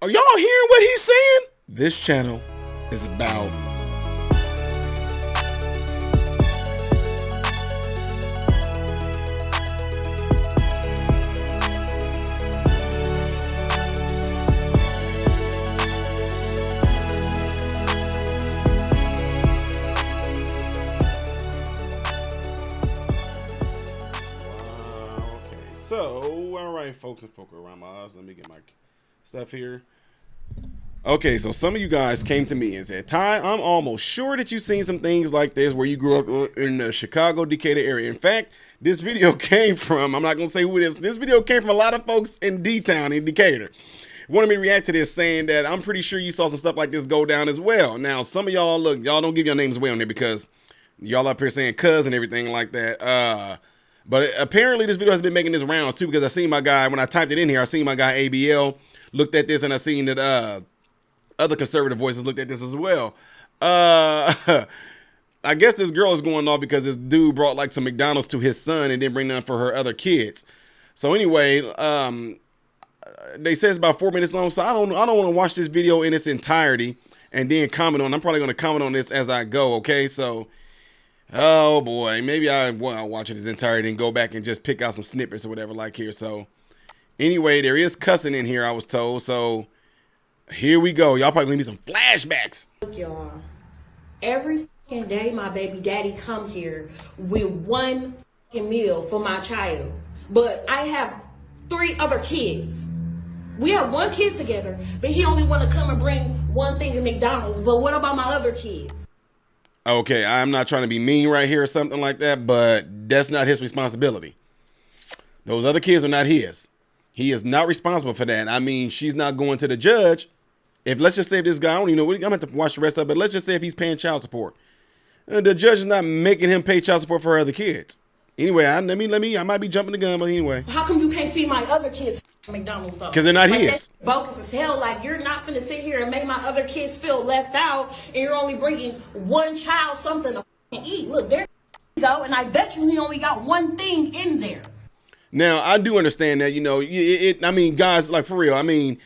Are y'all hearing what he's saying? This channel is about So, all right, folks and folk around my eyes. Let me get my stuff here. Okay, so some of you guys came to me and said, Ty, I'm almost sure that you've seen some things like this where you grew up in the Chicago, Decatur area. In fact, this video came from, I'm not going to say who it is. This video came from a lot of folks in D-Town, in Decatur. Wanted me to react to this, saying that I'm pretty sure you saw some stuff like this go down as well. Now, some of y'all, look, y'all don't give your names away on there because y'all up here saying cuz and everything like that. But apparently this video has been making this rounds too, because I seen my guy, when I typed it in here, I seen my guy ABL looked at this, and I seen that other conservative voices looked at this as well. I guess this girl is going off because this dude brought like some McDonald's to his son and didn't bring none for her other kids. So anyway, they say it's about 4 minutes long, so I don't want to watch this video in its entirety and then comment on. I'm probably going to comment on this as I go. Okay, so. Oh boy, maybe I'll watch it its entirety and go back and just pick out some snippets or whatever like here. So anyway, there is cussing in here, I was told. So here we go. Y'all probably gonna need some flashbacks. Look, y'all, every fucking day my baby daddy come here with one fucking meal for my child. But I have 3 other kids. We have 1 kid together, but he only want to come and bring one thing of McDonald's. But what about my other kids? Okay, I'm not trying to be mean right here or something like that, but that's not his responsibility. Those other kids are not his. He is not responsible for that. I mean, she's not going to the judge. If, let's just say if this guy, I don't even know, I'm going to have to watch the rest of it, but let's just say if he's paying child support. The judge is not making him pay child support for her other kids. Anyway, I might be jumping the gun, but anyway. How come you can't feed my other kids McDonald's though? Because they're not like, his. That's bogus as hell. Like, you're not finna sit here and make my other kids feel left out, and you're only bringing one child something to eat. Look, there you go, and I bet you he only got one thing in there. Now, I do understand that, you know, I mean, guys, like, for real, I mean,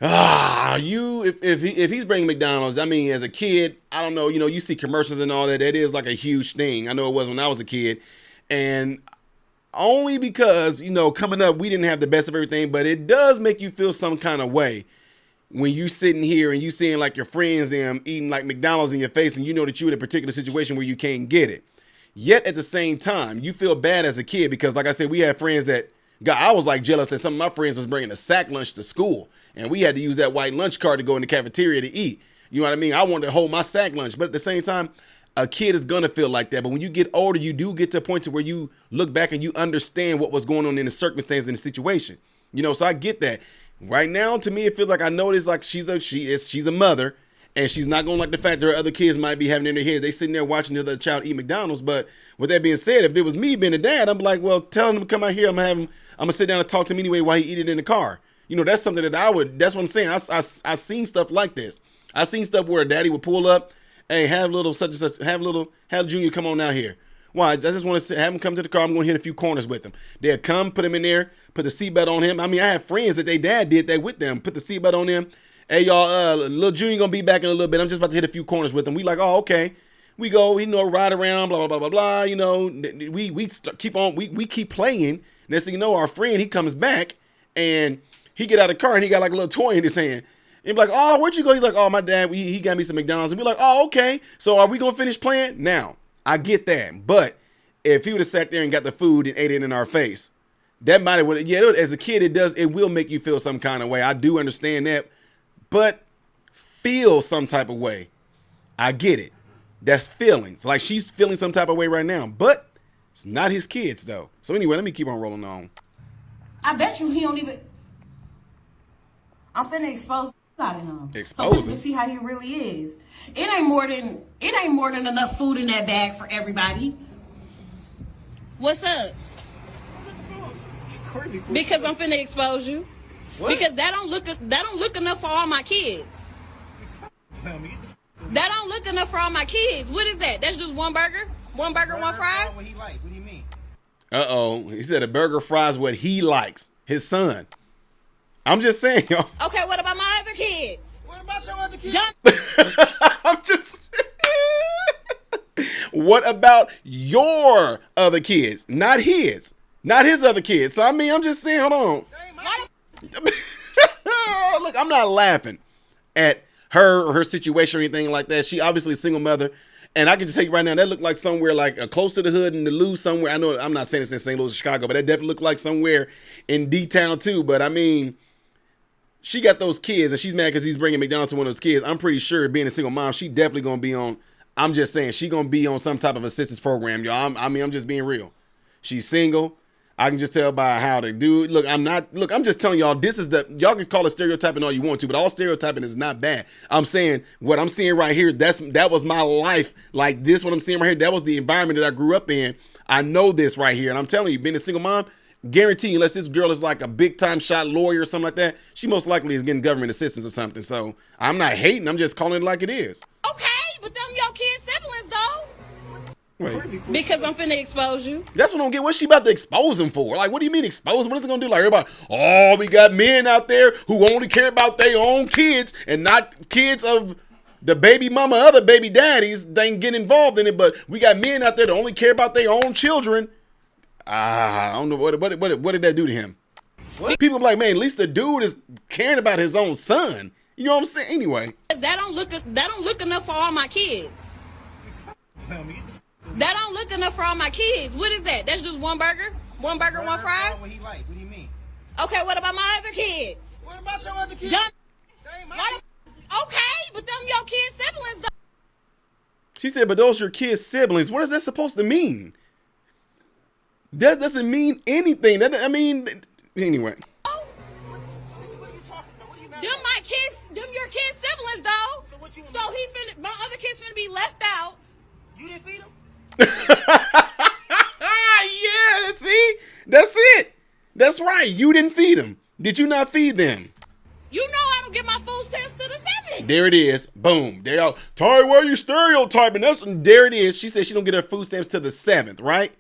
if he's bringing McDonald's, I mean, as a kid, I don't know, you know, you see commercials and all that. That is like a huge thing. I know it was when I was a kid, and only because, you know, coming up, we didn't have the best of everything, but it does make you feel some kind of way when you sitting here and you seeing like your friends them eating like McDonald's in your face, and you know that you're in a particular situation where you can't get it. Yet at the same time, you feel bad as a kid because, like I said, we had friends that I was like jealous that some of my friends was bringing a sack lunch to school, and we had to use that white lunch card to go in the cafeteria to eat. You know what I mean? I wanted to hold my sack lunch, but at the same time, a kid is gonna feel like that. But when you get older, you do get to a point to where you look back and you understand what was going on in the circumstance and the situation. You know, so I get that. Right now, to me, it feels like I notice like she's a mother, and she's not gonna like the fact that her other kids might be having in their head. They sitting there watching the other child eat McDonald's. But with that being said, if it was me being a dad, I'm like, well, tell him to come out here. I'm gonna sit down and talk to him anyway while he eat it in the car. You know, that's something that that's what I'm saying. I seen stuff like this. I seen stuff where a daddy would pull up. Hey, have little such and such, have Junior come on out here. Why? I just want to have him come to the car. I'm going to hit a few corners with him. They'll come, put him in there, put the seatbelt on him. I mean, I have friends that their dad did that with them, put the seatbelt on them. Hey, y'all, little Junior going to be back in a little bit. I'm just about to hit a few corners with him. We like, oh, okay. We go, you know, ride around, blah, blah, blah, blah, blah. You know, we keep on, we keep playing. Next thing you know, our friend, he comes back, and he get out of the car, and he got like a little toy in his hand. And be like, oh, where'd you go? He's like, oh, my dad, he got me some McDonald's. And be like, oh, okay. So are we going to finish playing? Now, I get that. But if he would have sat there and got the food and ate it in our face, that might have, yeah, as a kid, it will make you feel some kind of way. I do understand that. But feel some type of way. I get it. That's feelings. Like she's feeling some type of way right now. But it's not his kids, though. So anyway, let me keep on rolling on. I bet you he don't even. I'm finna expose out of him. Expose so him? People can see how he really is. It ain't more than enough food in that bag for everybody. What's up? Because I'm finna expose you. What? Because that don't look enough for all my kids. That don't look enough for all my kids. What is that? That's just one burger? One burger, one fry? What he like? What do you mean? Uh-oh. He said a burger fries what he likes. His son. I'm just saying, y'all. Okay, what about my other kids? What about your other kids? I'm just. What about your other kids? Not his. Not his other kids. So, I mean, I'm just saying, hold on. Look, I'm not laughing at her or her situation or anything like that. She obviously a single mother. And I can just tell you right now, that looked like somewhere like close to the hood in the Lou somewhere. I know I'm not saying it's in St. Louis or Chicago, but that definitely looked like somewhere in D-Town too. But I mean, she got those kids and she's mad because he's bringing McDonald's to one of those kids. I'm pretty sure being a single mom, she definitely going to be on, I'm just saying, she going to be on some type of assistance program, y'all. I'm just being real. She's single. I can just tell by how they do it. Look, I'm just telling y'all, y'all can call it stereotyping all you want to, but all stereotyping is not bad. I'm saying what I'm seeing right here, that was my life. Like this, what I'm seeing right here, that was the environment that I grew up in. I know this right here. And I'm telling you, being a single mom, guarantee you, unless this girl is like a big time shot lawyer or something like that, she most likely is getting government assistance or something. So I'm not hating, I'm just calling it like it is. Okay, but them your kids' siblings though. Wait. Because I'm finna expose you. That's what I don't get. What's she about to expose him for? Like, what do you mean expose him? What is it gonna do? Like, everybody, oh, we got men out there who only care about their own kids and not kids of the baby mama, other baby daddies. They ain't get involved in it, but we got men out there that only care about their own children. I don't know what did that do to him? What? People be like, man, at least the dude is caring about his own son. You know what I'm saying? Anyway, that don't look enough for all my kids. That don't look enough for all my kids. What is that? That's just one burger? One burger, one fry? What he like? What do you mean? Okay, what about my other kids? What about your other kids? Okay, but them your kids' siblings though. she said, but those are your kids' siblings. What is that supposed to mean? That doesn't mean anything. I mean, anyway. What are you talking about? What are you mad Them about? my kids, them your kids' siblings though. So what you So my other kids finna be left out. You didn't feed them? Yeah, see? That's it. That's right. You didn't feed them. Did you not feed them? You know I don't get my food stamps to the 7th. There it is. Boom. There y'all. Ty, why are you stereotyping? There it is. She said she don't get her food stamps to the 7th, right?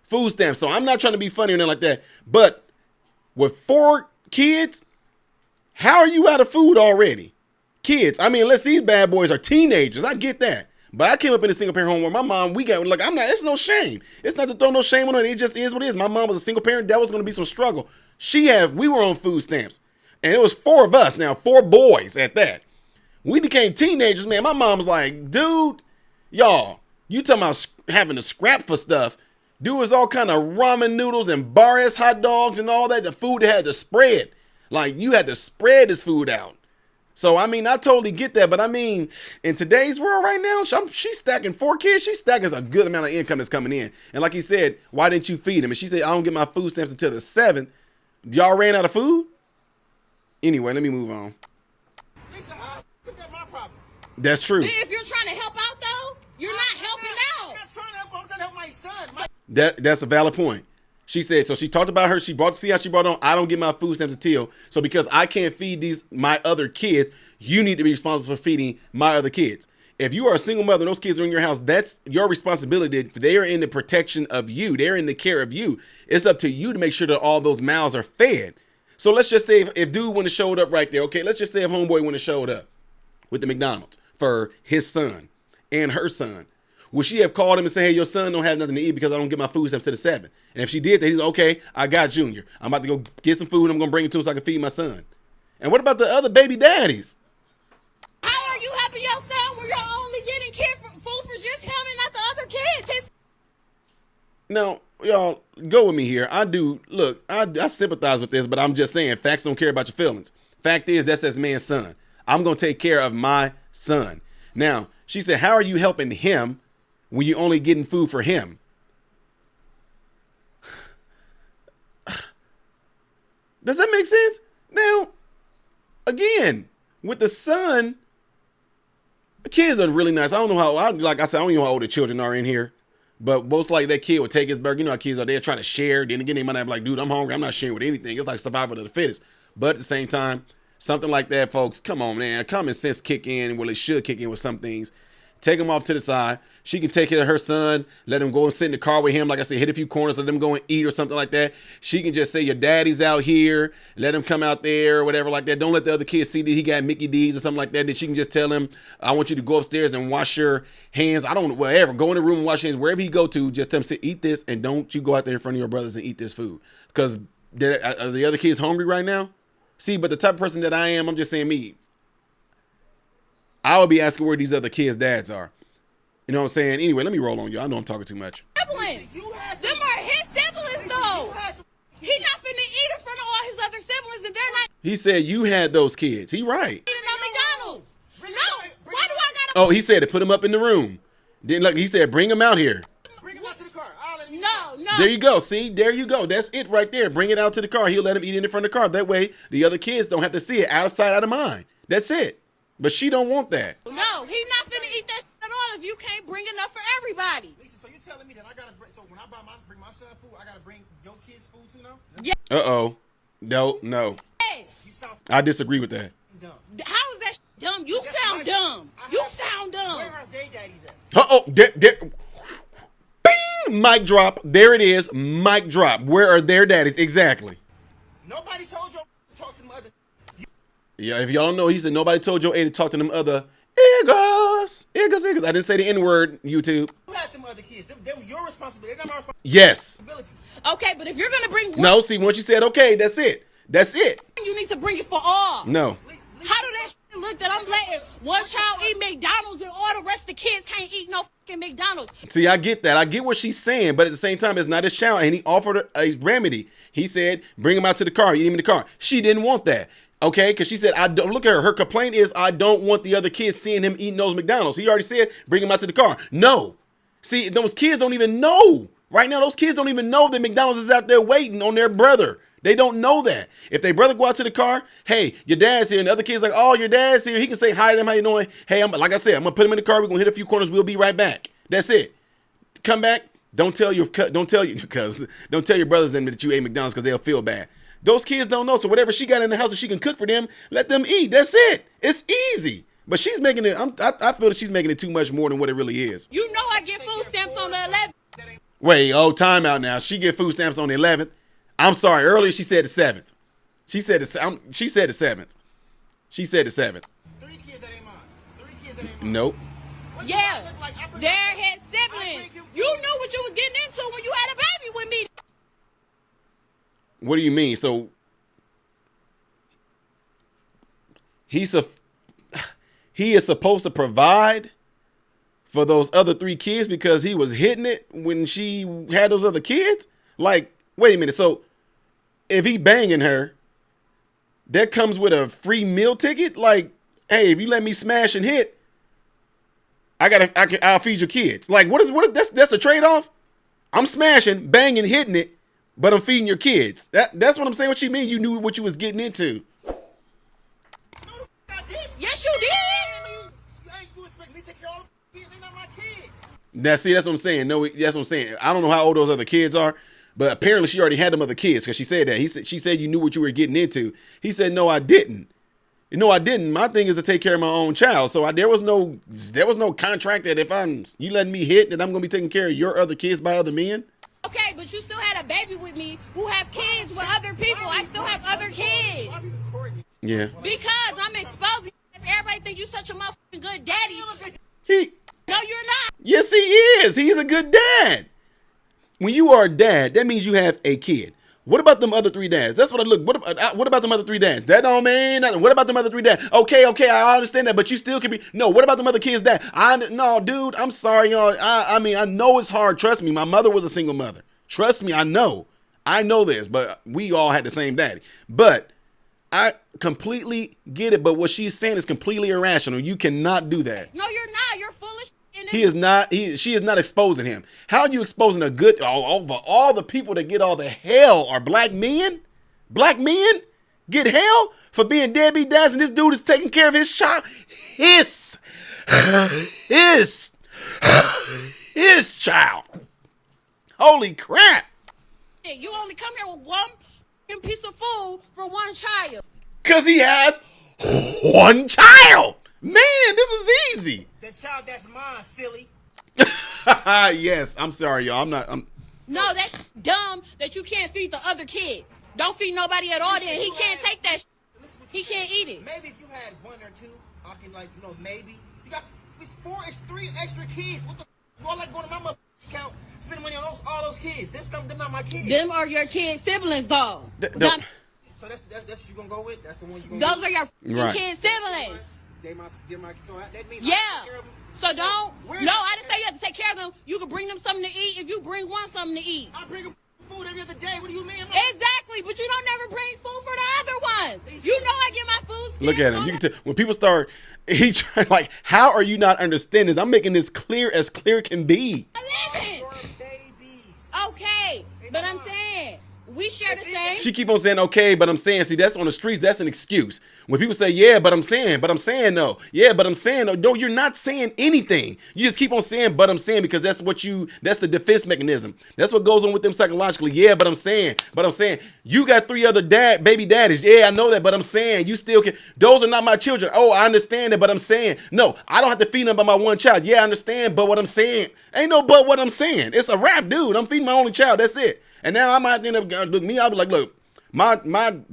Food stamps. So I'm not trying to be funny or nothing like that. But with 4 kids, how are you out of food already? Kids. I mean, unless these bad boys are teenagers. I get that. But I came up in a single parent home where my mom, it's no shame. It's not to throw no shame on her. It just is what it is. My mom was a single parent. That was going to be some struggle. We were on food stamps. And it was 4 of us now, 4 boys at that. When we became teenagers, man, my mom was like, dude, y'all, you talking about having to scrap for stuff. Dude was all kind of ramen noodles and bar-ass hot dogs and all that. The food that had to spread. Like, you had to spread this food out. So, I mean, I totally get that. But, I mean, in today's world right now, she's stacking 4 kids. She's stacking a good amount of income that's coming in. And like he said, why didn't you feed him? And she said, I don't get my food stamps until the 7th. Y'all ran out of food? Anyway, let me move on. Lisa, is that my problem? That's true. If you're trying to help out, though, you're not helping out. I'm not trying to help. I'm trying to help my son. That's a valid point. She said, so she talked about her. See how she brought on, I don't get my food stamps until. So because I can't feed my other kids, you need to be responsible for feeding my other kids. If you are a single mother and those kids are in your house, that's your responsibility. They are in the protection of you. They're in the care of you. It's up to you to make sure that all those mouths are fed. So let's just say if dude wouldn't have showed up right there, okay, let's just say if homeboy wouldn't have showed up with the McDonald's for his son and her son. Would she have called him and said, hey, your son don't have nothing to eat because I don't get my food stamps to the 7th? And if she did that, he's like, okay, I got Junior. I'm about to go get some food and I'm going to bring it to him so I can feed my son. And what about the other baby daddies? How are you helping your son when you're only getting food for just him and not the other kids? Now, y'all, go with me here. I sympathize with this, but I'm just saying facts don't care about your feelings. Fact is, that's that man's son. I'm going to take care of my son. Now, she said, how are you helping him when you're only getting food for him? Does that make sense? Now, again, with the son, the kids are really nice. I don't know like I said, I don't know how old the children are in here, but most likely that kid would take his burger. You know how kids are there trying to share. Then again, they might have like, dude, I'm hungry. I'm not sharing with anything. It's like survival of the fittest. But at the same time, something like that, folks, come on, man. Common sense kick in. Well, it should kick in with some things. take him off to the side. She can take care of her son, let him go and sit in the car with him. Like I said, hit a few corners, let them go and eat or something like that. She can just say, your daddy's out here. Let him come out there or whatever like that. Don't let the other kids see that he got Mickey D's or something like that. Then she can just tell him, I want you to go upstairs and wash your hands. I don't, whatever. Go in the room and wash your hands. Wherever you go to, just tell him, sit, eat this, and don't you go out there in front of your brothers and eat this food. Because are the other kids hungry right now? See, but the type of person that I am, I'm just saying me. I would be asking where these other kids' dads are. You know what I'm saying? Anyway, let me roll on you. I know I'm talking too much. Siblings. Them are his siblings, though. He's not finna eat in front of all his other siblings, and they're not He said you had those kids. He right. eating at McDonald's. No. Why do I gotta? Oh, he said to put them up in the room. Then look, he said bring them out here. Bring him out to the car. I'll let him No. There you go. See, there you go. That's it right there. Bring it out to the car. He'll let him eat it in front of the car. That way, the other kids don't have to see it. Out of sight, out of mind. That's it. But she don't want that. No, he's not finna eat that at all if you can't bring enough for everybody. Lisa, so you telling me that I gotta bring? So when I bring my son food, I gotta bring your kids food too now? Yeah. Uh-oh. No. Yes. You sound I disagree with that. dumb. How is that dumb? You That's sound right. dumb. I You have- sound dumb. Where are they daddies at? Uh-oh. Bing! Mic drop. There it is. Mic drop. Where are their daddies? Exactly. Nobody told you to talk to them other. Yeah, if y'all don't know, he said nobody told Joe A to talk to them other Eagles. I didn't say the N-word, YouTube. You had them other kids. Them your responsibility. They're not my Yes. responsibility. Okay, but if you're gonna bring one, No, see, once you said okay, that's it. That's it. you need to bring it for all. No. How do that shit look that I'm letting one child eat McDonald's and all the rest of the kids can't eat no fucking McDonald's? See, I get that. I get what she's saying, but at the same time, it's not his child, and he offered a remedy. He said, bring him out to the car. Eat him in the car. She didn't want that. Okay, because she said, I don't look at her. Her complaint is, I don't want the other kids seeing him eating those McDonald's. He already said, bring him out to the car. No. See, those kids don't even know. Right now, those kids don't even know that McDonald's is out there waiting on their brother. They don't know that. If their brother go out to the car, hey, your dad's here, and the other kid's like, oh, your dad's here. He can say hi to them. How you doing? Hey, like I said, I'm gonna put him in the car. We're gonna hit a few corners. We'll be right back. That's it. Come back. Don't tell your brothers that you ate McDonald's because they'll feel bad. Those kids don't know. So whatever she got in the house that she can cook for them, let them eat. That's it. It's easy. But she's making it. I feel that she's making it too much more than what it really is. You know I get food stamps on the 11th. Wait, time out now. She get food stamps on the 11th. I'm sorry. Earlier she said the 7th. She said the 7th. She said the 7th. 3 kids that ain't mine. 3 kids that ain't mine. Nope. What do I Yeah, look like? I bring they're my- his siblings. You knew what you was getting into when you had a baby with me. What do you mean? So he is supposed to provide for those other 3 kids because he was hitting it when she had those other kids? Like, wait a minute. So if he banging her, that comes with a free meal ticket? Like, hey, if you let me smash and hit, I'll feed your kids. Like, that's a trade-off? I'm smashing, banging, hitting it, but I'm feeding your kids. That's what I'm saying. What you mean? You knew what you was getting into. No, I didn't. Yes, you did. You expect me to take care of all the kids? They're not my kids. Now, see, that's what I'm saying. No, that's what I'm saying. I don't know how old those other kids are, but apparently she already had them other kids because she said that. She said you knew what you were getting into. He said, no, I didn't. No, I didn't. My thing is to take care of my own child. So there was no contract that if you letting me hit, that I'm gonna be taking care of your other kids by other men. Okay, but you still had a baby with me who have kids with other people. I still have other kids. Why are you recording me? Yeah. Because I'm exposing you. Everybody think you such a motherfucking good daddy. He. No, you're not. Yes, he is. He's a good dad. When you are a dad, that means you have a kid. What about them other 3 dads? That's what I look. What about them other 3 dads? That don't mean nothing. What about them other 3 dads? Okay, I understand that, but you still can be. No, what about them other kids' dad? No, dude, I'm sorry, y'all. I mean, I know it's hard. Trust me, my mother was a single mother. Trust me, I know this, but we all had the same daddy. But I completely get it. But what she's saying is completely irrational. You cannot do that. No, you're not. You're foolish. He is not. She is not exposing him. How are you exposing a good? All the people that get all the hell are black men. Black men get hell for being deadbeat dads, and this dude is taking care of his child. His child. Holy crap! You only come here with one piece of food for one child. Cause he has one child. Man, this is easy. The child that's mine, silly. Yes, I'm sorry, y'all. No, that's dumb that you can't feed the other kids. Don't feed nobody at all then. He can't take that. He can't eat it. Maybe if you had one or two, I can maybe. You got it's 3 extra kids. What the you all like going to my mother account, spending money on all those kids. Them not my kids. Them are your kids' siblings though. So that's what you gonna go with? That's the one you gonna Those are your Right. kids' siblings. They my so that means Yeah. I take care of them. So don't. where's No, the- I didn't say you have to take care of them. You can bring them something to eat if you bring one something to eat. I bring them food every other day. What do you mean? Exactly, but you don't never bring food for the other ones. You know I get my food. Look at him. You can tell when people start. He trying like, how are you not understanding this? I'm making this clear as clear can be. Listen. Your babies. Okay, but I'm saying we share the same. She keep on saying okay, but I'm saying, see, that's on the streets. That's an excuse. When people say yeah, but I'm saying no, yeah, but I'm saying no. No, you're not saying anything. You just keep on saying, but I'm saying because that's the defense mechanism. That's what goes on with them psychologically. Yeah, but I'm saying, you got 3 other baby daddies. Yeah, I know that, but I'm saying you still can. Those are not my children. Oh, I understand it, but I'm saying no. I don't have to feed them by my one child. Yeah, I understand, but what I'm saying ain't no but what I'm saying. It's a rap, dude. I'm feeding my only child. That's it. And now I might end up look me. I'll be like, look, my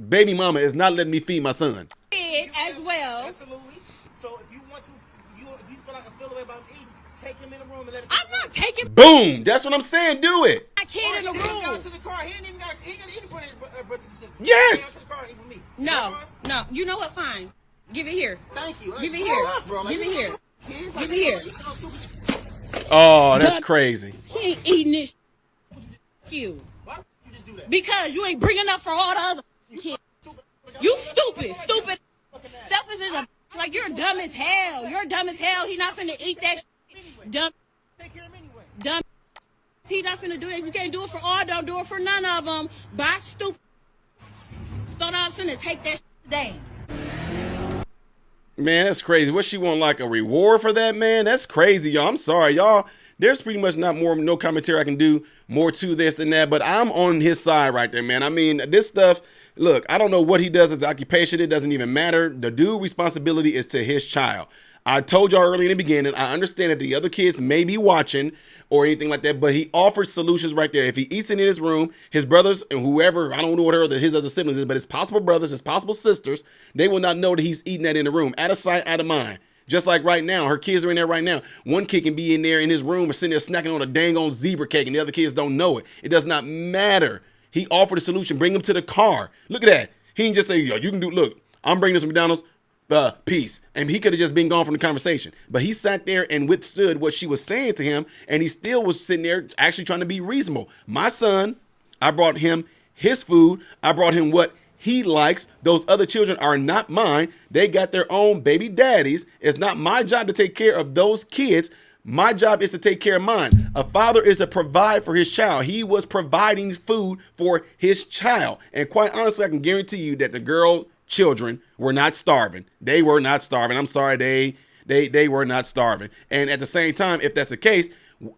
baby mama is not letting me feed my son. As well. Absolutely. So if you want to, if you feel like I feel away about eating, take him in the room and let him. I'm not taking Boom. That's what I'm saying. Do it. my kid in the room. Down to the car. He ain't even got to eat in front of his brothers and sisters. Yes. Down to the car and eat with me. No. You know what? Fine. Give it here. Thank you. Give it here. Give it here. Give it here. You sound stupid. Oh, that's crazy. He ain't eating this. You. Why would you just do that? Because you ain't bringing up for all the other kids. You stupid. Selfish is like you're dumb as hell. You're dumb as hell. He not finna eat that. Dumb. Take care of him anyway. Dumb. He not finna do that. If you can't do it for all, don't do it for none of them. Buy stupid. Thought I was finna take that today. Man, that's crazy. What she want, like a reward for that, man? That's crazy, y'all. I'm sorry, y'all. There's pretty much no commentary I can do more to this than that, but I'm on his side right there, man. I mean, this stuff, look, I don't know what he does as occupation. It doesn't even matter. The dude's responsibility is to his child. I told y'all early in the beginning, I understand that the other kids may be watching or anything like that, but he offers solutions right there. If he eats in his room, his brothers and whoever, I don't know what his other siblings is, but his possible brothers, his possible sisters, they will not know that he's eating that in the room. Out of sight, out of mind. Just like right now, her kids are in there right now. One kid can be in there in his room or sitting there snacking on a dang on zebra cake and the other kids don't know it. It does not matter. He offered a solution. Bring him to the car. Look at that. He didn't just say, yo, you can do, look, I'm bringing this from McDonald's. Peace. And he could have just been gone from the conversation. But he sat there and withstood what she was saying to him. And he still was sitting there actually trying to be reasonable. My son, I brought him his food. I brought him what he likes. Those other children are not mine. They got their own baby daddies. It's not my job to take care of those kids. My job is to take care of mine. A father is to provide for his child. He was providing food for his child. And quite honestly, I can guarantee you that the children were not starving. They were not starving. I'm sorry, they were not starving. And at the same time, if that's the case,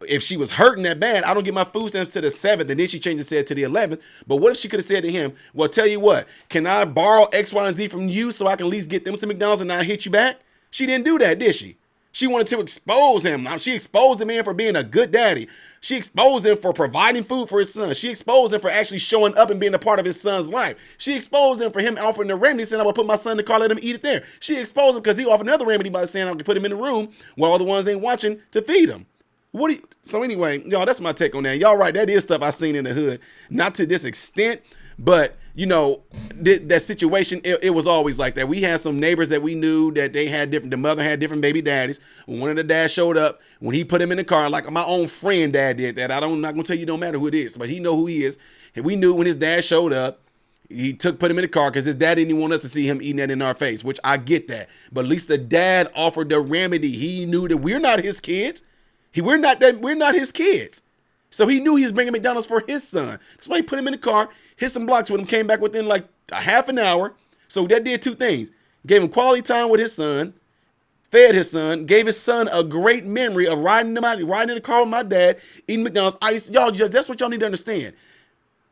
if she was hurting that bad, I don't get my food stamps to the 7th, and then she changed and said to the 11th. But what if she could have said to him, well, tell you what, can I borrow X, Y, and Z from you so I can at least get them some McDonald's and not hit you back? She didn't do that, did she? She wanted to expose him. She exposed the man for being a good daddy. She exposed him for providing food for his son. She exposed him for actually showing up and being a part of his son's life. She exposed him for him offering the remedy, saying I will put my son in the car, let him eat it there. She exposed him because he offered another remedy by saying I can put him in the room while all the ones ain't watching to feed him. So anyway, y'all, that's my take on that. Y'all right, that is stuff I seen in the hood. Not to this extent, but you know, that situation, it was always like that. We had some neighbors that we knew that the mother had different baby daddies. When one of the dads showed up, when he put him in the car, like my own friend dad did that. I'm not gonna tell you, don't matter who it is, but he know who he is. And we knew when his dad showed up, he put him in the car because his dad didn't even want us to see him eating that in our face, which I get that. But at least the dad offered the remedy. He knew that we're not his kids. We're not his kids. So he knew he was bringing McDonald's for his son. That's why he put him in the car, hit some blocks with him, came back within like a half an hour. So that did two things. Gave him quality time with his son, fed his son, gave his son a great memory of riding in the car with my dad, eating McDonald's. Y'all, that's what y'all need to understand.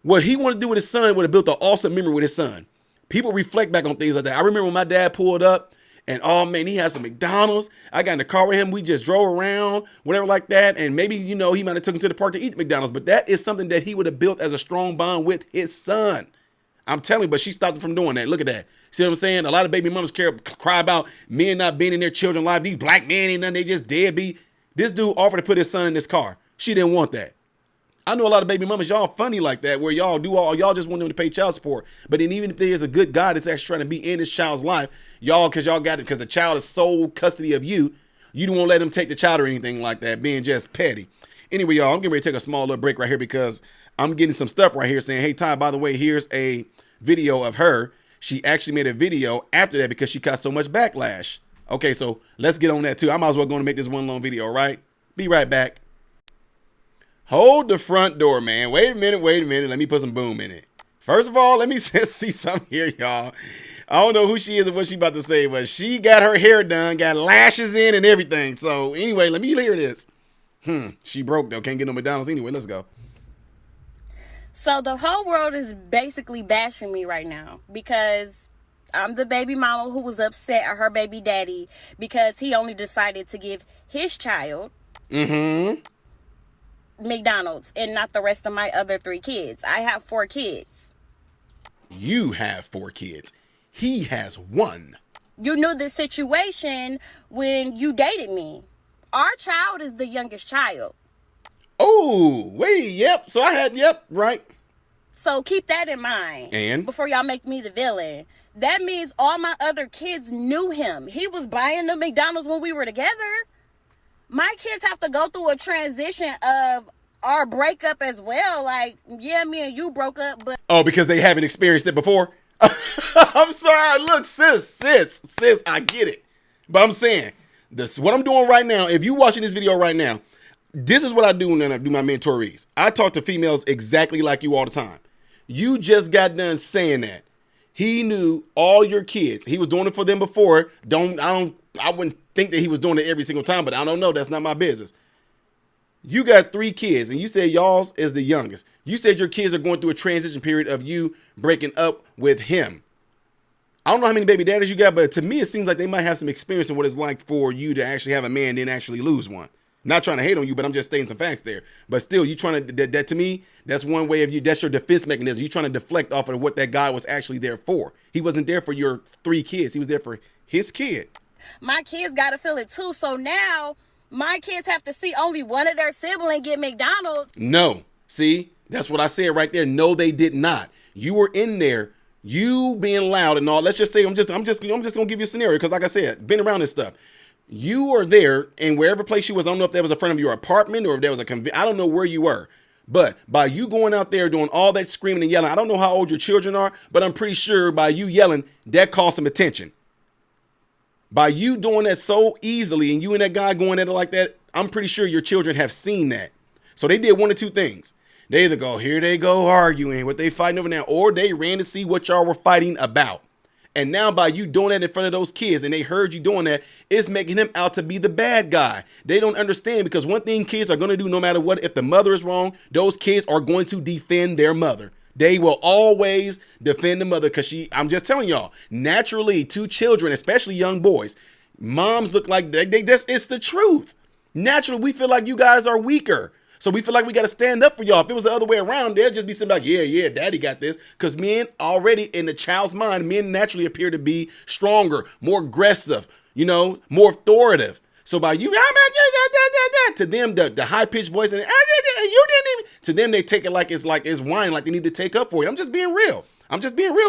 What he wanted to do with his son would have built an awesome memory with his son. People reflect back on things like that. I remember when my dad pulled up And oh man, he has some McDonald's. I got in the car with him. We just drove around, whatever like that. And maybe, he might have took him to the park to eat McDonald's. But that is something that he would have built as a strong bond with his son. I'm telling you, but she stopped him from doing that. Look at that. See what I'm saying? A lot of baby mamas cry about men not being in their children's life. These black men ain't nothing. They just deadbeat. This dude offered to put his son in this car. She didn't want that. I know a lot of baby mamas, y'all funny like that, where y'all just want them to pay child support. But then even if there's a good God that's actually trying to be in this child's life, because the child is sole custody of you, you don't want to let them take the child or anything like that, being just petty. Anyway, y'all, I'm getting ready to take a small little break right here because I'm getting some stuff right here saying, hey, Ty, by the way, here's a video of her. She actually made a video after that because she got so much backlash. Okay, so let's get on that too. I might as well go and make this one long video, right? Be right back. Hold the front door, man. Wait a minute. Let me put some boom in it. First of all, let me see something here, y'all. I don't know who she is and what she about to say, but she got her hair done, got lashes in and everything. So anyway, let me hear this. She broke though. Can't get no McDonald's anyway. Let's go. So the whole world is basically bashing me right now because I'm the baby mama who was upset at her baby daddy because he only decided to give his child McDonald's and not the rest of my other 3 kids. I have 4 kids. You have 4 kids. He has 1. You knew the situation when you dated me. Our child is the youngest child. Oh, wait, yep. So right. So keep that in mind. And? Before y'all make me the villain. That means all my other kids knew him. He was buying the McDonald's when we were together. My kids have to go through a transition of our breakup as well. Like, yeah, me and you broke up, but... Oh, because they haven't experienced it before? I'm sorry. Look, sis, I get it. But I'm saying, what I'm doing right now, if you watching this video right now, this is what I do when I do my mentorees. I talk to females exactly like you all the time. You just got done saying that. He knew all your kids. He was doing it for them before. I wouldn't think that he was doing it every single time, but I don't know. That's not my business. You got 3 kids, and you said y'all's is the youngest. You said your kids are going through a transition period of you breaking up with him. I don't know how many baby daddies you got, but to me, it seems like they might have some experience in what it's like for you to actually have a man and then actually lose one. Not trying to hate on you, but I'm just stating some facts there. But still, you trying to, that to me, that's one way of you, that's your defense mechanism. You trying to deflect off of what that guy was actually there for. He wasn't there for your 3 kids. He was there for his kid. My kids got to feel it too. So now my kids have to see only one of their siblings get McDonald's. No. See, that's what I said right there. No, they did not. You were in there, you being loud and all. Let's just say, I'm just gonna give you a scenario because, like I said, been around this stuff. You were there, and wherever place you was, I don't know if that was in front of your apartment or if there was I don't know where you were. But by you going out there doing all that screaming and yelling, I don't know how old your children are, but I'm pretty sure by you yelling, that caused some attention. By you doing that so easily and you and that guy going at it like that, I'm pretty sure your children have seen that. So they did one of 2 things. They either go, here they go arguing, what they fighting over now, or they ran to see what y'all were fighting about. And now by you doing that in front of those kids and they heard you doing that, it's making them out to be the bad guy. They don't understand because one thing kids are going to do no matter what, if the mother is wrong, those kids are going to defend their mother. They will always defend the mother because I'm just telling y'all, naturally 2 children, especially young boys, moms look like it's the truth. Naturally, we feel like you guys are weaker. So we feel like we got to stand up for y'all. If it was the other way around, they'll just be sitting like, yeah, daddy got this. Because men already in the child's mind, men naturally appear to be stronger, more aggressive, more authoritative. So by you, to them, the high-pitched voice, and you didn't even, to them, they take it like it's whining, like they need to take up for you. I'm just being real,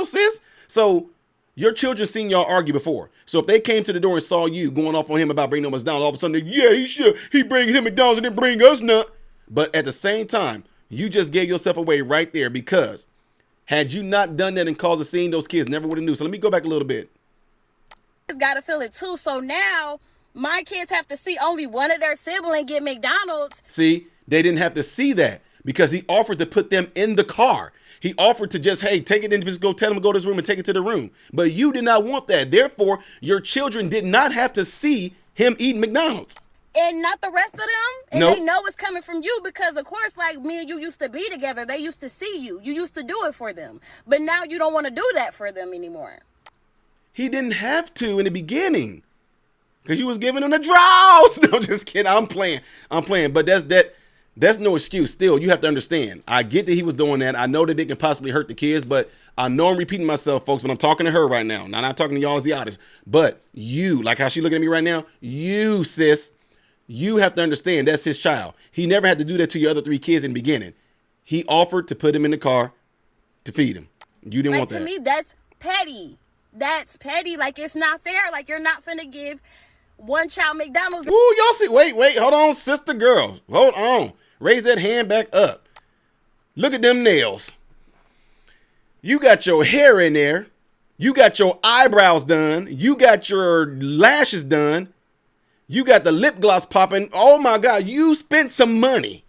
sis. So your children seen y'all argue before. So if they came to the door and saw you going off on him about bringing us down, all of a sudden, he bring him McDonald's and didn't bring us none. But at the same time, you just gave yourself away right there because had you not done that and caused a scene, those kids never would have knew. So let me go back a little bit. Got to feel it too. So now my kids have to see only one of their siblings get McDonald's. See, they didn't have to see that because he offered to put them in the car. He offered to just, hey, take it in, just go tell them to go to this room and take it to the room. But you did not want that. Therefore, your children did not have to see him eat McDonald's. And not the rest of them. And nope. They know it's coming from you because, of course, like me and you used to be together. They used to see you. You used to do it for them. But now you don't want to do that for them anymore. He didn't have to in the beginning because you was giving him the draws. No, I'm just kidding. I'm playing. But that's no excuse. Still, you have to understand. I get that he was doing that. I know that it can possibly hurt the kids, but I know I'm repeating myself, folks, but I'm talking to her right now. Now, I'm not talking to y'all as the artists, but you, like how she looking at me right now, you, sis, you have to understand that's his child. He never had to do that to your other 3 kids in the beginning. He offered to put him in the car to feed him. You didn't want that. To me, that's petty. That's petty. Like, it's not fair. Like, you're not finna give one child McDonald's. Ooh, y'all see, wait, hold on, sister girl. Hold on. Raise that hand back up. Look at them nails. You got your hair in there. You got your eyebrows done. You got your lashes done. You got the lip gloss popping. Oh my God, you spent some money.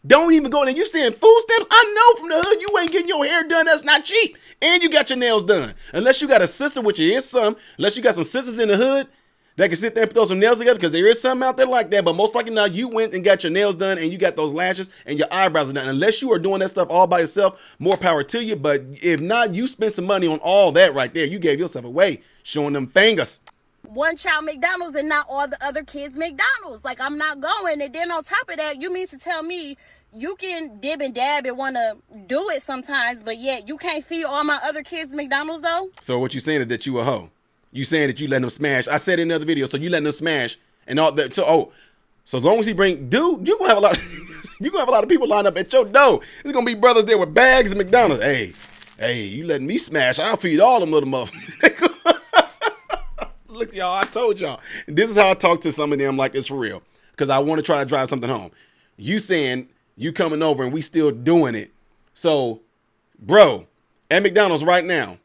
Don't even go in there. You saying food stamps? I know from the hood you ain't getting your hair done. That's not cheap. And you got your nails done. Unless you got a sister, which is some. Unless you got some sisters in the hood that can sit there and throw some nails together, because there is some out there like that. But most likely now you went and got your nails done and you got those lashes and your eyebrows are done. Unless you are doing that stuff all by yourself, more power to you. But if not, you spent some money on all that right there. You gave yourself away, showing them fingers. One child McDonald's and not all the other kids McDonald's. Like, I'm not going. And then on top of that, you mean to tell me you can dib and dab and want to do it sometimes, but yet you can't feed all my other kids McDonald's though? So what you saying is that you a hoe? You saying that you letting them smash? I said in another video, so you letting them smash and all that. So as long as he bring, dude, you gonna have a lot. You gonna have a lot of people lined up at your door. There's gonna be brothers there with bags of McDonald's. Hey, you letting me smash? I'll feed all them little motherfuckers. Look, y'all, I told y'all. This is how I talk to some of them like it's for real. Because I want to try to drive something home. You saying you coming over and we still doing it. So, bro, at McDonald's right now,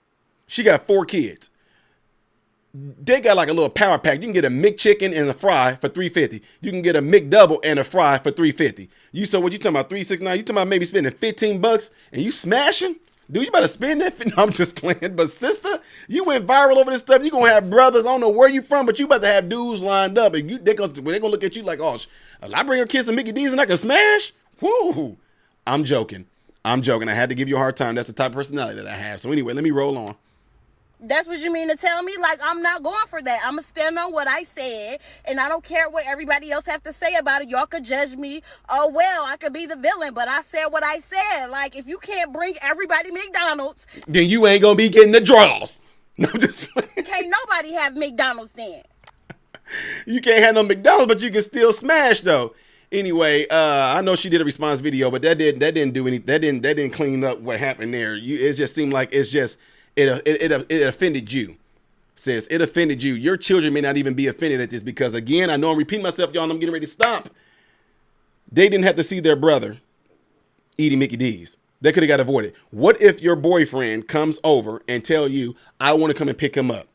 she got 4 kids. They got like a little power pack. You can get a McChicken and a fry for $3.50. You can get a McDouble and a fry for $3.50. You so what you talking about? $3.69? You talking about maybe spending $15 and you smashing? Dude, you better spend that. No, I'm just playing. But sister, you went viral over this stuff. You gonna have brothers. I don't know where you from, but you about to have dudes lined up, and they gonna look at you like, oh, I bring her kids some Mickey D's and I can smash. Whoo! I'm joking. I had to give you a hard time. That's the type of personality that I have. So anyway, let me roll on. That's what you mean to tell me? Like, I'm not going for that. I'm going to stand on what I said, and I don't care what everybody else have to say about it. Y'all could judge me. Oh, well, I could be the villain, but I said what I said. Like, if you can't bring everybody McDonald's, then you ain't going to be getting the draws. No, I'm just playing. Can't nobody have McDonald's then. You can't have no McDonald's, but you can still smash, though. Anyway, I know she did a response video, but that didn't do anything. That didn't clean up what happened there. It just seemed like it offended you, sis. It offended you. Your children may not even be offended at this because, again, I know I'm repeating myself, y'all, and I'm getting ready to stop. They didn't have to see their brother eating Mickey D's. They could have got avoided. What if your boyfriend comes over and tell you, I want to come and pick him up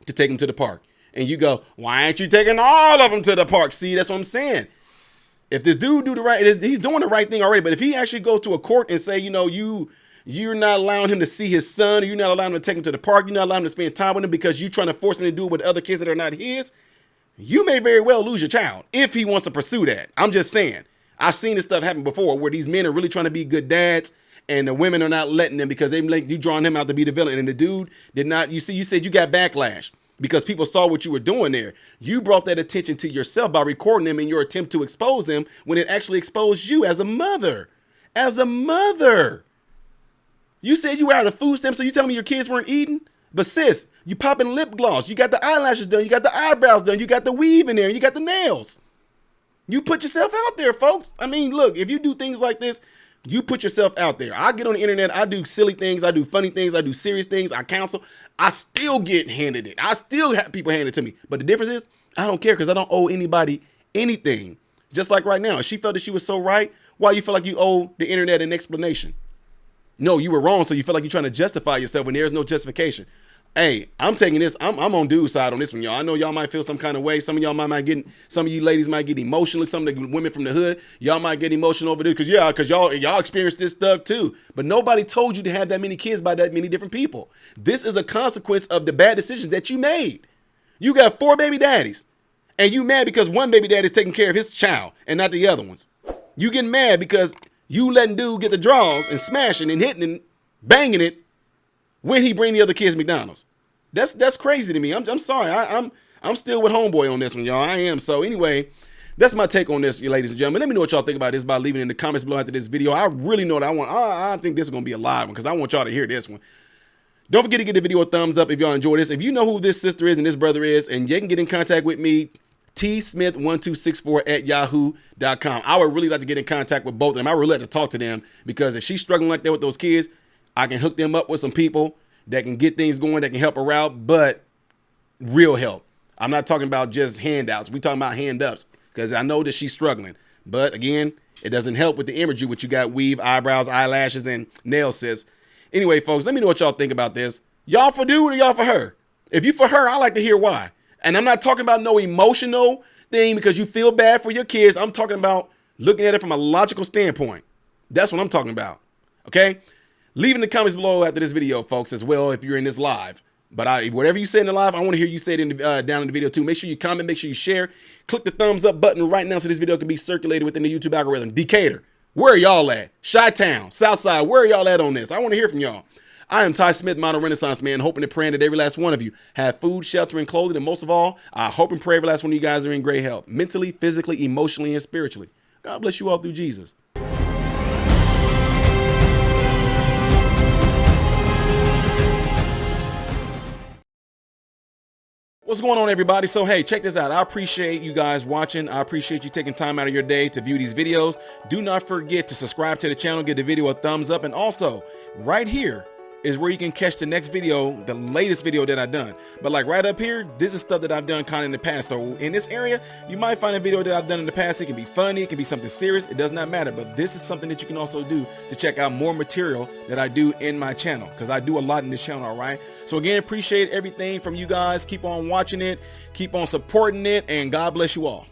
to take him to the park? And you go, why aren't you taking all of them to the park? See, that's what I'm saying. If this dude do the right, he's doing the right thing already. But if he actually goes to a court and say, you're not allowing him to see his son, or you're not allowing him to take him to the park, you're not allowing him to spend time with him because you're trying to force him to do it with other kids that are not his, you may very well lose your child if he wants to pursue that. I'm just saying. I've seen this stuff happen before where these men are really trying to be good dads and the women are not letting them because you drawing him out to be the villain. And the dude did not, you said you got backlash because people saw what you were doing there. You brought that attention to yourself by recording him in your attempt to expose him when it actually exposed you as a mother. As a mother. You said you were out of food stamps, so you telling me your kids weren't eating? But sis, you popping lip gloss. You got the eyelashes done. You got the eyebrows done. You got the weave in there. And you got the nails. You put yourself out there, folks. I mean, look, if you do things like this, you put yourself out there. I get on the internet. I do silly things. I do funny things. I do serious things. I counsel. I still get handed it. I still have people hand it to me. But the difference is I don't care because I don't owe anybody anything. Just like right now. If she felt that she was so right, why you feel like you owe the internet an explanation? No, you were wrong, so you feel like you're trying to justify yourself when there's no justification. Hey, I'm taking this. I'm on dude's side on this one, y'all. I know y'all might feel some kind of way. Some of y'all some of you ladies might get emotional. Some of the women from the hood, y'all might get emotional over this because y'all experienced this stuff too. But nobody told you to have that many kids by that many different people. This is a consequence of the bad decisions that you made. You got 4 baby daddies, and you mad because one baby daddy is taking care of his child and not the other ones. You getting mad because you letting dude get the draws and smashing and hitting and banging it when he bring the other kids McDonald's. That's crazy to me. I'm sorry. I'm still with homeboy on this one, y'all. I am. So anyway, that's my take on this, ladies and gentlemen. Let me know what y'all think about this by leaving it in the comments below after this video. I really know that I think this is gonna be a live one because I want y'all to hear this one. Don't forget to give the video a thumbs up if y'all enjoy this. If you know who this sister is and this brother is, and you can get in contact with me, tsmith1264@yahoo.com. I would really like to get in contact with both of them. I would really like to talk to them because if she's struggling like that with those kids, I can hook them up with some people that can get things going, that can help her out, but real help. I'm not talking about just handouts. We're talking about hand ups because I know that she's struggling. But again, it doesn't help with the imagery, which you got weave, eyebrows, eyelashes, and nail cysts. Anyway, folks, let me know what y'all think about this. Y'all for dude or y'all for her? If you for her, I like to hear why. And I'm not talking about no emotional thing because you feel bad for your kids. I'm talking about looking at it from a logical standpoint. That's what I'm talking about. Okay? Leave in the comments below after this video, folks, as well, if you're in this live. But whatever you say in the live, I want to hear you say it down in the video too. Make sure you comment, make sure you share. Click the thumbs up button right now so this video can be circulated within the YouTube algorithm. Decatur, where are y'all at? Chi-Town, Southside, where are y'all at on this? I want to hear from y'all. I am Ty Smith, Model Renaissance Man, hoping and praying that every last one of you have food, shelter, and clothing. And most of all, I hope and pray every last one of you guys are in great health, mentally, physically, emotionally, and spiritually. God bless you all through Jesus. What's going on, everybody? So, hey, check this out. I appreciate you guys watching. I appreciate you taking time out of your day to view these videos. Do not forget to subscribe to the channel, give the video a thumbs up, and also right here is where you can catch the next video, the latest video that I've done. But like right up here, this is stuff that I've done kind of in the past. So in this area, you might find a video that I've done in the past. It can be funny, it can be something serious. It does not matter. But this is something that you can also do to check out more material that I do in my channel, because I do a lot in this channel, all right? So again, appreciate everything from you guys. Keep on watching it, keep on supporting it, and God bless you all.